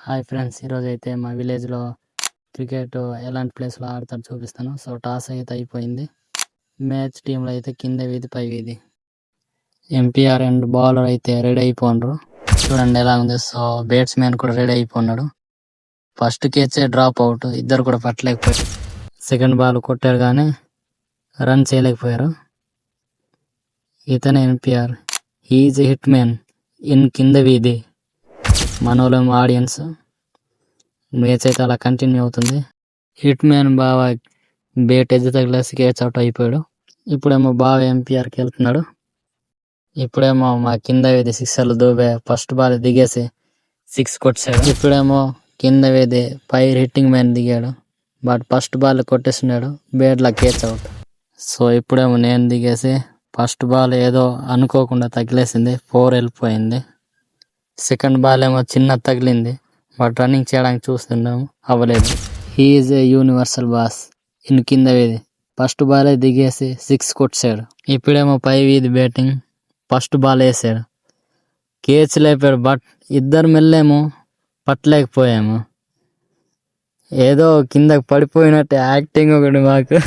Hi friends, ఈరోజు అయితే మా విలేజ్లో క్రికెట్ ఎలాంటి ప్లేస్లో ఆడతారు చూపిస్తాను. సో టాస్ అయితే అయిపోయింది. మ్యాచ్ టీంలో అయితే కింద వీధి పై వీధి. ఎంపీఆర్ అండ్ బౌలర్ అయితే రెడీ అయిపోండ్రు. చూడండి ఎలా ఉంది. సో బ్యాట్స్మెన్ కూడా రెడీ అయిపోన్నాడు. ఫస్ట్ కేచే డ్రాప్ అవుట్, ఇద్దరు కూడా పట్టలేకపోయారు. సెకండ్ బాల్ కొట్టారు కానీ రన్ చేయలేకపోయారు. ఇతనే MPR, he's hit man in కింద వీధి. మనోళ్ళం ఆడియన్స్. మ్యాచ్ అయితే అలా కంటిన్యూ అవుతుంది. హిట్ మ్యాన్ బాగా బేట్ ఎడ్జ్ తగిలేసి క్యాచ్ అవుట్ అయిపోయాడు. ఇప్పుడేమో బాగా ఎంపీఆర్కి వెళ్తున్నాడు. ఇప్పుడేమో మా కింద వేది సిక్సర్లు దూబే ఫస్ట్ బాల్ దిగేసి 6 కొట్టాడు. ఇప్పుడేమో కింద వేది ఫైర్ హిట్టింగ్ మ్యాన్ దిగాడు, బట్ ఫస్ట్ బాల్ కొట్టేస్తున్నాడు, బేట్లా క్యాచ్ అవుట్. సో ఇప్పుడేమో నేను దిగేసి ఫస్ట్ బాల్ ఏదో అనుకోకుండా తగిలేసింది, 4 వెళ్ళిపోయింది. సెకండ్ బాల్ ఏమో చిన్న తగిలింది, బట్ రన్నింగ్ చేయడానికి చూస్తున్నాము, అవ్వలేదు. He's a universal boss in కింద వీధి. ఫస్ట్ బాలే దిగేసి 6 కొట్టాడు. ఇప్పుడేమో పై వీధి బ్యాటింగ్. ఫస్ట్ బాల్ వేసాడు, కేచ్ లేపాడు, బట్ ఇద్దరు మెల్లేమో పట్టలేకపోయాము. ఏదో కిందకి పడిపోయినట్టు యాక్టింగ్ ఒకటి మాకు.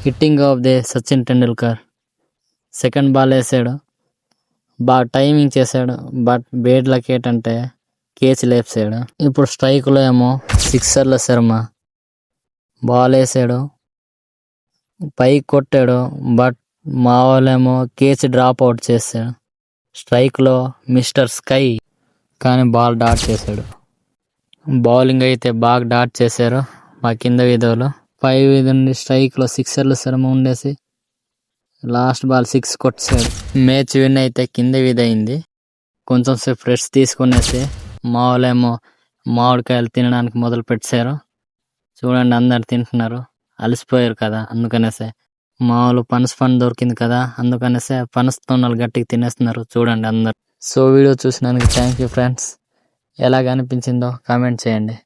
Hitting of the Sachin Tendulkar. Second ball వేసాడు, బాగా టైమింగ్ చేశాడు, బట్ బేడ్లకి ఏంటంటే కేచ్ లేపాడు. ఇప్పుడు స్ట్రైక్లో ఏమో సిక్సర్ల శర్మ బాల్ వేసాడు, పైకి కొట్టాడు, బట్ మా వాళ్ళేమో కేచ్ డ్రాప్ అవుట్ చేశాడు. స్ట్రైక్లో మిస్టర్ స్కై కానీ బాల్ డాట్ చేశాడు. బౌలింగ్ అయితే బాగా డాట్ చేశారు మా కింద వీధులు. పై వీధి నుండి స్ట్రైక్లో సిక్సర్ల శర్మ ఉండేసి లాస్ట్ బాల్ 6 కొట్టాడు. మ్యాచ్ విన్ అయితే కింద వీధి అయింది. కొంచెం సేపు రెస్ట్ తీసుకునేసి మా వాళ్ళేమో మామిడికాయలు తినడానికి మొదలు పెట్టారు. చూడండి అందరు తింటున్నారు, అలసిపోయారు కదా, అందుకనేసే మా వాళ్ళు పనస పండు దొరికింది కదా, అందుకనేసే పనస తొన్నలు గట్టిగా తినేస్తున్నారు చూడండి అందరు. సో వీడియో చూసినందుకు థ్యాంక్ యూ ఫ్రెండ్స్. ఎలాగ అనిపించిందో కామెంట్ చేయండి.